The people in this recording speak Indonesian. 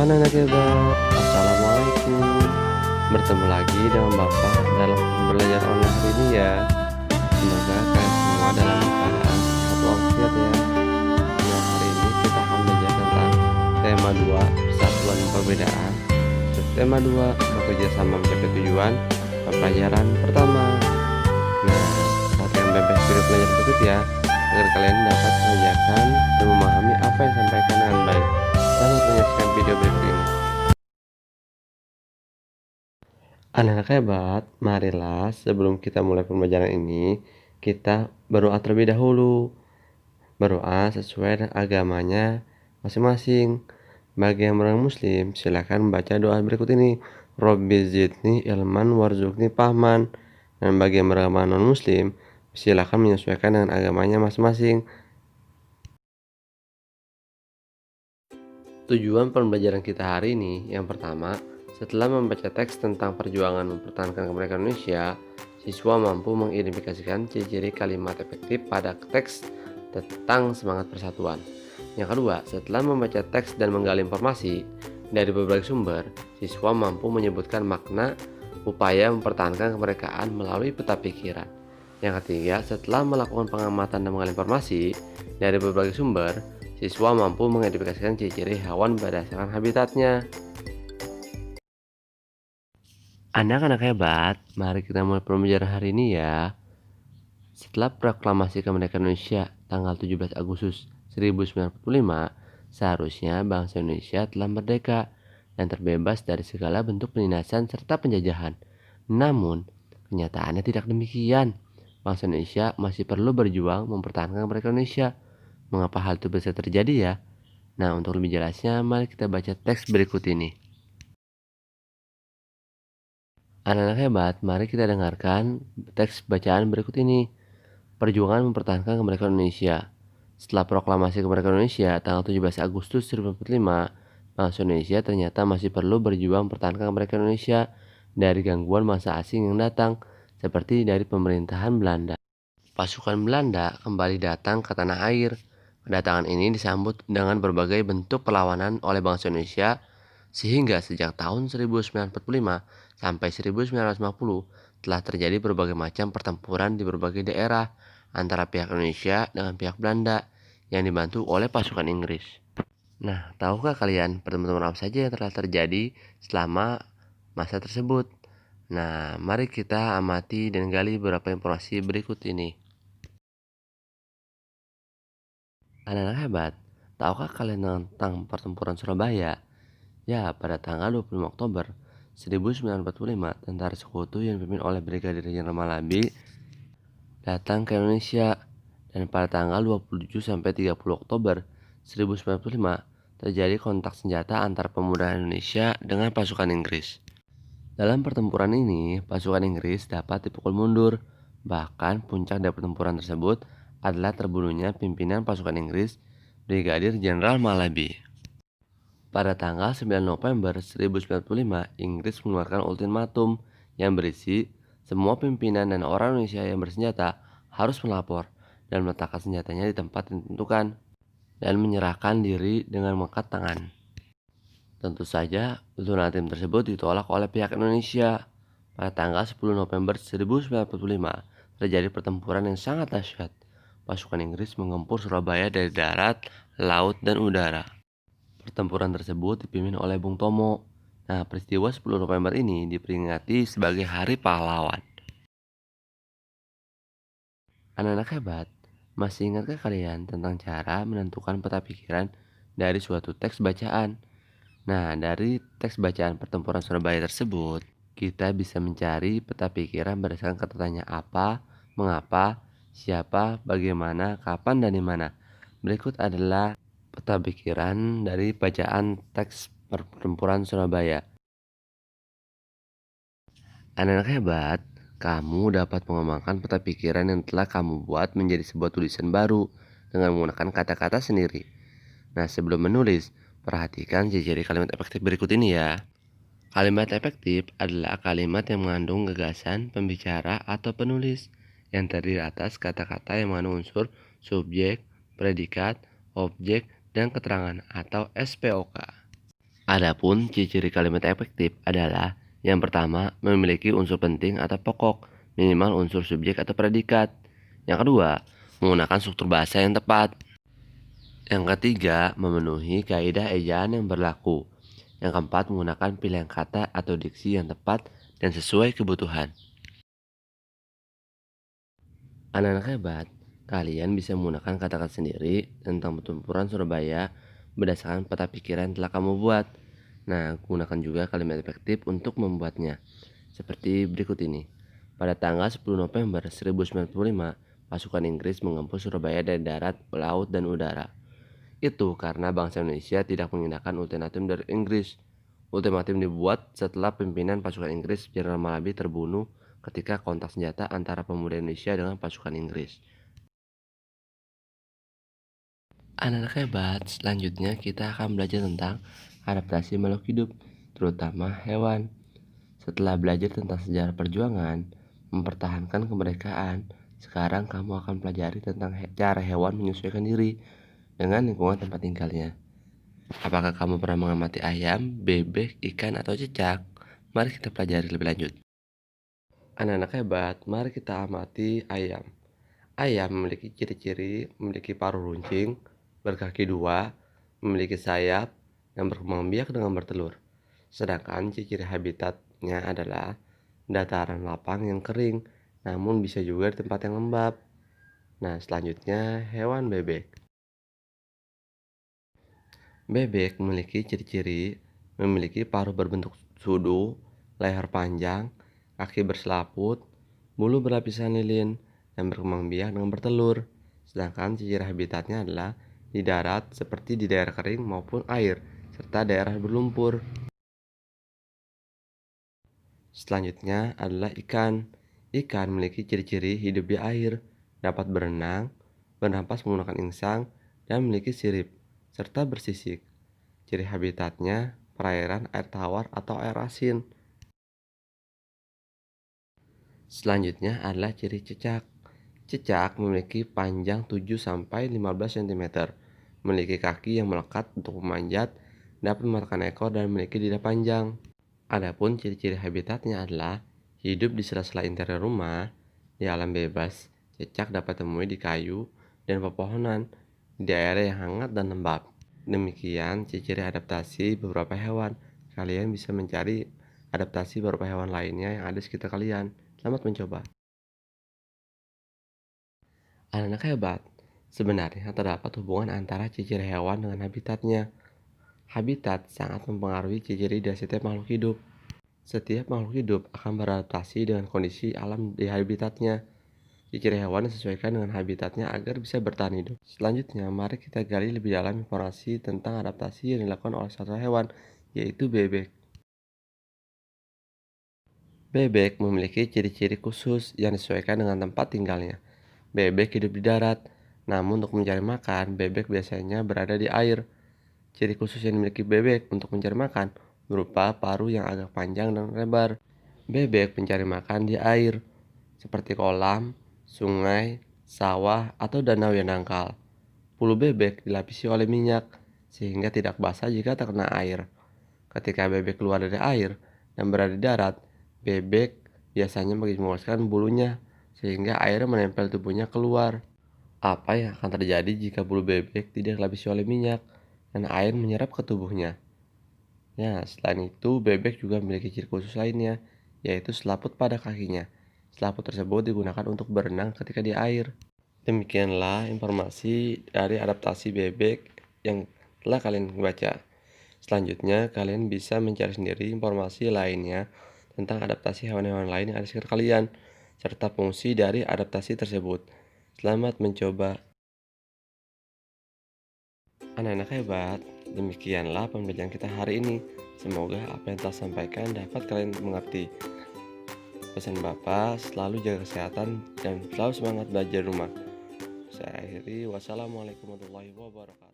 Halo anak hebat, Assalamualaikum. Bertemu lagi dengan Bapak dalam belajar online hari ini ya. Semoga kalian semua dalam keadaan sehat walafiat ya. Nah, hari ini kita akan belajar tentang tema 2, persatuan dan perbedaan. Tema 2, bekerja sama mencapai tujuan. Pelajaran pertama. Nah, perhatikan bebas video pelajaran berikut ya, agar kalian dapat mengerjakan dan memahami apa yang disampaikan dengan baik. Selamat menyaksikan video berikut ini. Anak-anak hebat, marilah sebelum kita mulai pembelajaran ini, kita berdoa terlebih dahulu. Berdoa sesuai dengan agamanya masing-masing. Bagi yang orang muslim, silakan membaca doa berikut ini. Robbi zidni ilman warzuqni fahman. Dan bagi yang beragama non-muslim, silakan menyesuaikan dengan agamanya masing-masing. Tujuan pembelajaran kita hari ini, yang pertama, setelah membaca teks tentang perjuangan mempertahankan kemerdekaan Indonesia, siswa mampu mengidentifikasikan ciri-ciri kalimat efektif pada teks tentang semangat persatuan. Yang kedua, setelah membaca teks dan menggali informasi dari berbagai sumber, siswa mampu menyebutkan makna upaya mempertahankan kemerdekaan melalui peta pikiran. Yang ketiga, setelah melakukan pengamatan dan menggali informasi dari berbagai sumber, siswa mampu mengidentifikasikan ciri-ciri hewan berdasarkan habitatnya. Anak-anak hebat, mari kita mulai pembelajaran hari ini ya. Setelah proklamasi kemerdekaan Indonesia tanggal 17 Agustus 1945, seharusnya bangsa Indonesia telah merdeka dan terbebas dari segala bentuk penindasan serta penjajahan. Namun, kenyataannya tidak demikian. Bangsa Indonesia masih perlu berjuang mempertahankan kemerdekaan Indonesia. Mengapa hal itu bisa terjadi ya? Nah, untuk lebih jelasnya, mari kita baca teks berikut ini. Anak-anak hebat, mari kita dengarkan teks bacaan berikut ini. Perjuangan mempertahankan kemerdekaan Indonesia. Setelah proklamasi kemerdekaan Indonesia tanggal 17 Agustus 1945, bangsa Indonesia ternyata masih perlu berjuang mempertahankan kemerdekaan Indonesia dari gangguan bangsa asing yang datang, seperti dari pemerintahan Belanda. Pasukan Belanda kembali datang ke tanah air. Kedatangan ini disambut dengan berbagai bentuk perlawanan oleh bangsa Indonesia, sehingga sejak tahun 1945 sampai 1950 telah terjadi berbagai macam pertempuran di berbagai daerah antara pihak Indonesia dengan pihak Belanda yang dibantu oleh pasukan Inggris. Nah, tahukah kalian pertempuran apa saja yang telah terjadi selama masa tersebut? Nah, mari kita amati dan gali beberapa informasi berikut ini. Anak-anak hebat, tahukah kalian tentang pertempuran Surabaya? Ya, pada tanggal 25 Oktober 1945, tentara sekutu yang dipimpin oleh Brigadir Jenderal Malabi datang ke Indonesia, dan pada tanggal 27 sampai 30 Oktober 1945 terjadi kontak senjata antara pemuda Indonesia dengan pasukan Inggris. Dalam pertempuran ini, pasukan Inggris dapat dipukul mundur. Bahkan puncak dari pertempuran tersebut adalah terbunuhnya pimpinan pasukan Inggris, Brigadir Jenderal Malabi. Pada tanggal 9 November 1945, Inggris mengeluarkan ultimatum yang berisi semua pimpinan dan orang Indonesia yang bersenjata harus melapor dan meletakkan senjatanya di tempat yang ditentukan dan menyerahkan diri dengan mengangkat tangan. Tentu saja, ultimatum tersebut ditolak oleh pihak Indonesia. Pada tanggal 10 November 1945, terjadi pertempuran yang sangat dahsyat. Pasukan Inggris menggempur Surabaya dari darat, laut, dan udara. Pertempuran tersebut dipimpin oleh Bung Tomo. Nah, peristiwa 10 November ini diperingati sebagai Hari Pahlawan. Anak-anak hebat, masih ingatkah kalian tentang cara menentukan peta pikiran dari suatu teks bacaan? Nah, dari teks bacaan pertempuran Surabaya tersebut, kita bisa mencari peta pikiran berdasarkan kata-katanya apa, mengapa, siapa, bagaimana, kapan, dan di mana. Berikut adalah peta pikiran dari bacaan teks pertempuran Surabaya. Anak-anak hebat, kamu dapat mengembangkan peta pikiran yang telah kamu buat menjadi sebuah tulisan baru dengan menggunakan kata-kata sendiri. Nah, sebelum menulis, perhatikan ciri-ciri kalimat efektif berikut ini ya. Kalimat efektif adalah kalimat yang mengandung gagasan pembicara atau penulis yang terdiri atas kata-kata yang mengandung unsur subjek, predikat, objek, dan keterangan atau SPOK. Adapun ciri-ciri kalimat efektif adalah yang pertama, memiliki unsur penting atau pokok, minimal unsur subjek atau predikat. Yang kedua, menggunakan struktur bahasa yang tepat. Yang ketiga, memenuhi kaidah ejaan yang berlaku. Yang keempat, menggunakan pilihan kata atau diksi yang tepat dan sesuai kebutuhan. Anak-anak hebat, kalian bisa menggunakan kata-kata sendiri tentang pertempuran Surabaya berdasarkan peta pikiran yang telah kamu buat. Nah, gunakan juga kalimat efektif untuk membuatnya. Seperti berikut ini. Pada tanggal 10 November 1095, pasukan Inggris mengepung Surabaya dari darat, laut, dan udara. Itu karena bangsa Indonesia tidak mengindahkan ultimatum dari Inggris. Ultimatum dibuat setelah pimpinan pasukan Inggris Jenderal Malabi terbunuh ketika kontak senjata antara pemuda Indonesia dengan pasukan Inggris. Anak-anak hebat, selanjutnya kita akan belajar tentang adaptasi makhluk hidup, terutama hewan. Setelah belajar tentang sejarah perjuangan, mempertahankan kemerdekaan, sekarang kamu akan pelajari tentang cara hewan menyesuaikan diri dengan lingkungan tempat tinggalnya. Apakah kamu pernah mengamati ayam, bebek, ikan, atau cicak? Mari kita pelajari lebih lanjut. Anak-anak hebat, mari kita amati ayam. Ayam memiliki ciri-ciri memiliki paruh runcing, berkaki dua, memiliki sayap, dan berkembang biak dengan bertelur. Sedangkan ciri-ciri habitatnya adalah dataran lapang yang kering, namun bisa juga di tempat yang lembab. Nah, selanjutnya hewan bebek. Bebek memiliki ciri-ciri memiliki paruh berbentuk sudu, leher panjang, kaki berselaput, bulu berlapisan lilin, dan berkembang biak dengan bertelur. Sedangkan ciri habitatnya adalah di darat seperti di daerah kering maupun air, serta daerah berlumpur. Selanjutnya adalah ikan. Ikan memiliki ciri-ciri hidup di air, dapat berenang, bernafas menggunakan insang, dan memiliki sirip, serta bersisik. Ciri habitatnya perairan air tawar atau air asin. Selanjutnya adalah ciri cicak. Cicak memiliki panjang 7-15 cm, memiliki kaki yang melekat untuk memanjat, dapat memakan ekor dan memiliki lidah panjang. Adapun ciri-ciri habitatnya adalah hidup di sela-sela interior rumah, di alam bebas. Cicak dapat temui di kayu dan pepohonan, di daerah yang hangat dan lembab. Demikian ciri-ciri adaptasi beberapa hewan. Kalian bisa mencari adaptasi beberapa hewan lainnya yang ada di sekitar kalian. Selamat mencoba. Anak-anak hebat, sebenarnya terdapat hubungan antara ciri-ciri hewan dengan habitatnya. Habitat sangat mempengaruhi ciri-ciri dari setiap makhluk hidup. Setiap makhluk hidup akan beradaptasi dengan kondisi alam di habitatnya. Ciri-ciri hewan disesuaikan dengan habitatnya agar bisa bertahan hidup. Selanjutnya, mari kita gali lebih dalam informasi tentang adaptasi yang dilakukan oleh satu hewan, yaitu bebek. Bebek memiliki ciri-ciri khusus yang disesuaikan dengan tempat tinggalnya. Bebek hidup di darat, namun untuk mencari makan, bebek biasanya berada di air. Ciri khusus yang dimiliki bebek untuk mencari makan berupa paruh yang agak panjang dan lebar. Bebek mencari makan di air, seperti kolam, sungai, sawah, atau danau yang dangkal. Bulu bebek dilapisi oleh minyak, sehingga tidak basah jika terkena air. Ketika bebek keluar dari air dan berada di darat, bebek biasanya mengeluarkan bulunya, sehingga air menempel tubuhnya keluar. Apa yang akan terjadi jika bulu bebek tidak dilapisi oleh minyak dan air menyerap ke tubuhnya? Ya, selain itu, bebek juga memiliki ciri khusus lainnya, yaitu selaput pada kakinya. Selaput tersebut digunakan untuk berenang ketika di air. Demikianlah informasi dari adaptasi bebek yang telah kalian baca. Selanjutnya, kalian bisa mencari sendiri informasi lainnya tentang adaptasi hewan-hewan lain yang ada di sekitar kalian, serta fungsi dari adaptasi tersebut. Selamat mencoba. Anak-anak hebat, demikianlah pembelajaran kita hari ini. Semoga apa yang telah sampaikan dapat kalian mengerti. Pesan Bapak, selalu jaga kesehatan dan selalu semangat belajar rumah. Saya akhiri, wassalamualaikum warahmatullahi wabarakatuh.